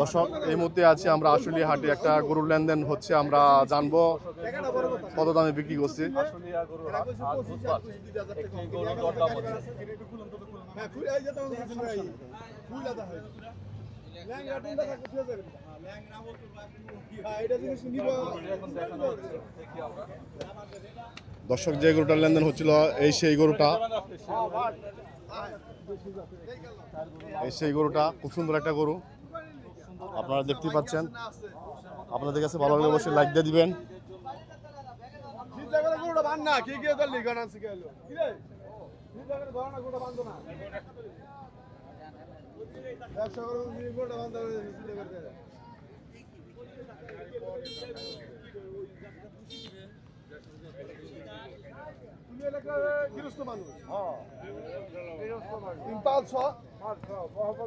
দর্শক, এই মুহূর্তে আছি আমরা আশুলিয়া হাটে। একটা গরুর লেনদেন হচ্ছে, আমরা জানবো কত দামে বিক্রি করছি। দর্শক, যে গরুটার লেনদেন হচ্ছিল এই সেই গরুটা, খুব সুন্দর একটা গরু আপনারা দেখতে পাচ্ছেন। আপনাদের কাছে ভালো লাগলে অবশ্যই লাইক দিয়ে দিবেন।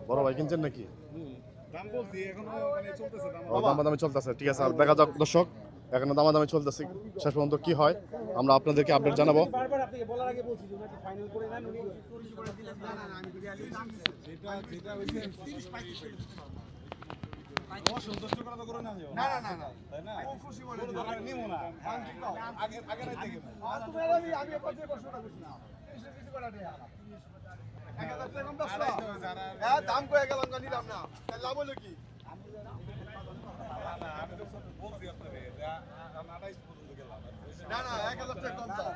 বড় ভাই কিনছেন নাকি? দামাদামি চলতেছে, ঠিক আছে। আর দেখা যাক দর্শক, এখানে দামাদামি চলতেছে, শেষ পর্যন্ত কি হয় আমরা আপনাদেরকে আপডেট জানাবো। দাম কয়ে গেলাম না, নিলাম না, লাভ হলো কি? না না, 1000 টাকা কম দাও।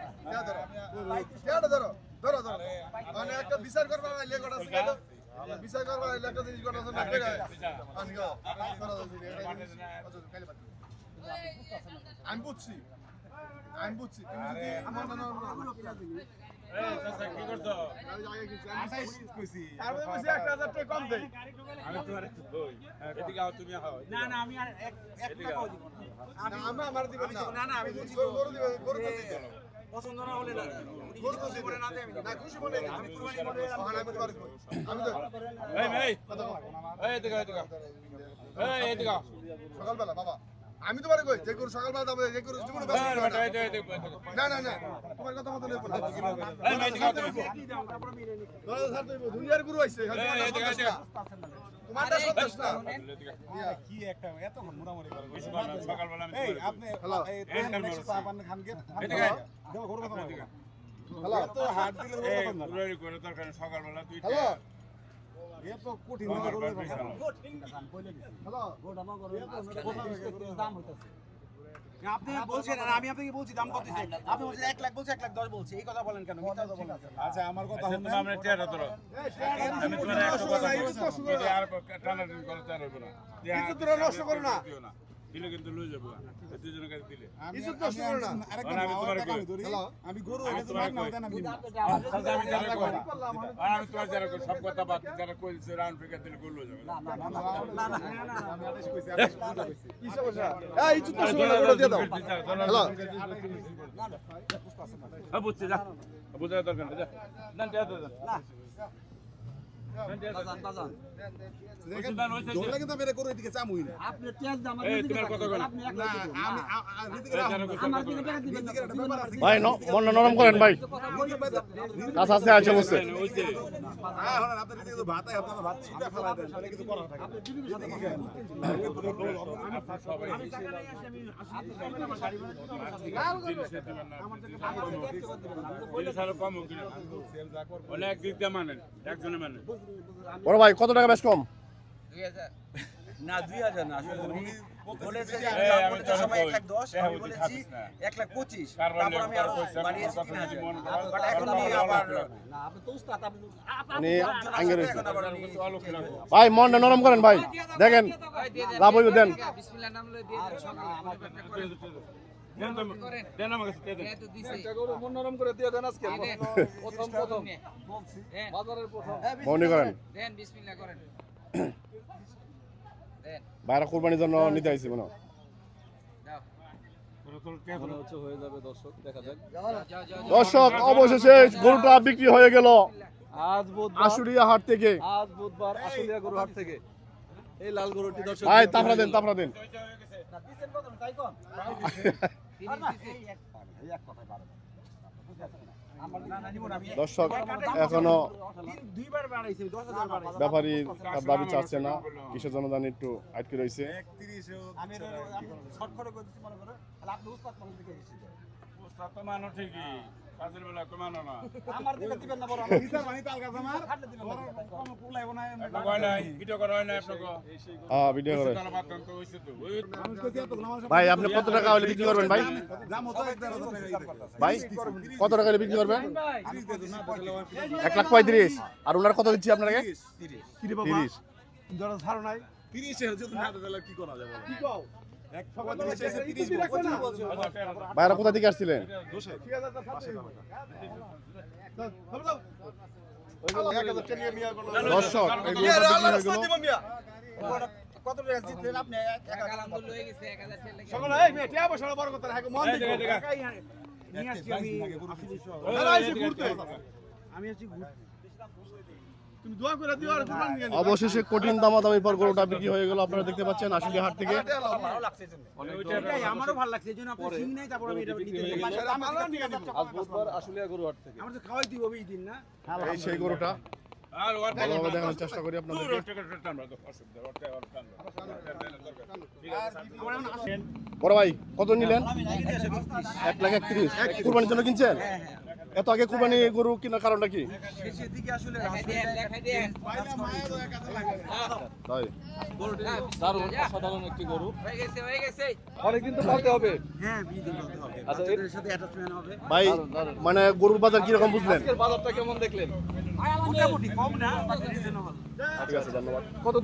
ধরো ধরো ধরো, মানে একটা বিচার করবা না, লেগটা আছে, বিচার করবা না, লেগটা জিনিস করতে আছে না করে আমি বুঝছি তুমি যদি আমার না কি করছো? আমি আগে কইছি তারপরে বলছি 1000 টাকা কম দেই। আমি তোমারে কই এদিকে আও, তুমি আও। না না, আমি আর 1 টাকাও দিব না। আমি আমার দিব না। না না, আমি বুঝছি, গরু দিব, গরু তো দিতে পছন্দ না হলে না, গরু তো দিব না, দেই আমি না, খুশি মনে আমি কুরবানি করে আমি তোমারে কই। আমি তো এই এদিকে এদিকে সকালবেলা বাবা, আমি তোমারে কই যে গরু সকালবেলা দাও, যে গরু জীবনে বেশি না না না, তোমার কথা মত নেব না। এই মাই দিকে তুমি দাও, তারপর মিলে নি। ধরো স্যার, তুই দুনিয়ার গরু আইছে, তোমারটা সত্য না। কি একটা এত মোটামুটি করে সকালবেলা আমি এই আপনি এই সাবান খান গে এদিকে দাও, গরু কথা বলো। হ্যালো, এত হাত দিলে গরু কথা না, করে দরকার সকালবেলা তুই। হ্যালো, এ তো কঠিন কথা গরু কথা কঠিন দাম কইলে দিছি। হ্যালো, গোটা মা গরু দাম হইতাছে। আপনি বলছেন আর আমি আপনাকে বলছি দাম কত দিছে, আপনি বলছেন 1 লাখ, বলছি 1,10,000 বলছি, এই কথা বলেন কেন? মিথ্যা কথা বলেন। আচ্ছা, আমার কথা শুনুন, আমরা টেরা ধরো, আমি তোমার একটা কথা বলছি, যদি আর টানা টানি করে চার হইব না, কিছু তোরা নষ্ট করো না, দিলে কিন্তু লই যাব, দুজনের কাছে দিলে কিছু নষ্ট করো না। আমি তোমার কই, আমি গরু আমি তোমার কই, আমি যারা কই, আর আমি তোমার যারা কই, সব কথা বাদ যারা কইছে রাউন্ড ফিগার দিলে গরু লই যাবে। না না না না না, আমি আদেশ কইছি, আদেশ কইছি, কি সমস্যা? এই কিছু তো শুনে গরু দিয়ে দাও। হ্যালো, হ্যাঁ বুঝছি, যা বুঝা দরকার না, যা না দেয়া দাও না বাজান জোলা কিন্তু মেরে করে এদিকে চামুই না, আপনি তেজ দাম এই তোমার কত করে? আপনি এক লাখ দিবেন, আমি আমার দিকে টাকা দিবেন ভাই, মন নরম করেন ভাই, কাছে আছে আছে বসে হইছে। হ্যাঁ হন, আপনাদের দিকে ভাত হয়, আপনারা ভাত ছিটা ফেলা দেন, তাহলে কিছু করা থাকে। আপনি দিবি সাথে কি খান? আমি সবাই আমি টাকা নাই আসি, আমি আসি আমার গাড়ি ভাড়া জিনিস দিবেন না, আমার টাকা জিনিস আরো কম হোক না, সেল যা করব অনেক দিক দিয়ে মানেন, একজনে মানেন। বড় ভাই কত টাকা বেশ কম? 2000 না, 2000 না, আসলে উনি বলেছে যে আমি বলতে সময় 1,10,000, আমি বলেছি 1,25,000, তারপর আমি আরো বাড়িয়েছি 3,000, বাট এখন উনি আবার না, আপনি তো উস্তাদ, আপনি আঙ্গে রয়েছে ভাই, মনটা নরম করেন ভাই, দেখেন লাভ হইবে, দেন বিসমিল্লাহ নাম লই দিয়ে দেন, দেন আমাকে দেন, এই তো দিছি, মন নরম করে দিয়ে দেন। আজকে প্রথম বলছি বাজারের প্রথম মনে করেন, দেন বিসমিল্লাহ করেন, দেন বাইরে কুরবানির জন্য নিতে আইছি মনে হয়, হয়ে যাবে। দর্শক দেখা যাক, দর্শক অবশেষে গরুটা বিক্রি হয়ে গেল আজ বুধবার আশুলিয়া হাট থেকে, আজ বুধবার আশুলিয়া গরু হাট থেকে এই লাল গরুটি। দর্শক ভাই তাফরা দেন, তাফরা দেন, না দিছেন কত তাই কোন দর্শক এখনো ব্যাপারী তার দাবি চাচ্ছে না, কিসের জন্য জানি একটু আটকে রয়েছে। ভিডিও করে ভাই, আপনি কত টাকা হলে বিক্রি করবেন ভাই? ভাই কত টাকা হলে বিক্রি করবেন? 1,35,000। আর ওনার কত দিচ্ছি আপনাকে? 30। ভাইরা কোথা থেকে আসছিলেন? দর্শক অবশেষে কঠিন দামাদামির পর গরুটা বিক্রি হয়ে গেল। আপনারা দেখতে পাচ্ছেন আশুলিয়া হাট থেকে। আমারও ভালো লাগছে, এই জন্য আপনি সিং নাই, তারপর আমি এটা নিতে আমার তো খাওয়াই দিব এই দিন না। এই সেই গরুটা ভালোভাবে দেখানোর চেষ্টা করি আপনাদেরকে। বড় ভাই কত নিলেন? 1,31,000। কুরবানির জন্য কিনছেন? এত আগে কুরবানি গরু কেনার কারণটা কি? শেষের দিকে আসলে তাই সাধারণ একটি গরু হয়ে গেছে অনেকদিন তো পালতে হবে। হ্যাঁ, বিয়ে বলতে হবে, আচ্ছা, বাচ্চাদের সাথে অ্যাটাচমেন্ট হবে। ভাই মানে গরুর বাজার কিরকম বুঝলেন? আজকের বাজারটা কেমন দেখলেন? মোটামুটি কম না, বাট রিজনেবল। ঠিক আছে, ধন্যবাদ। কত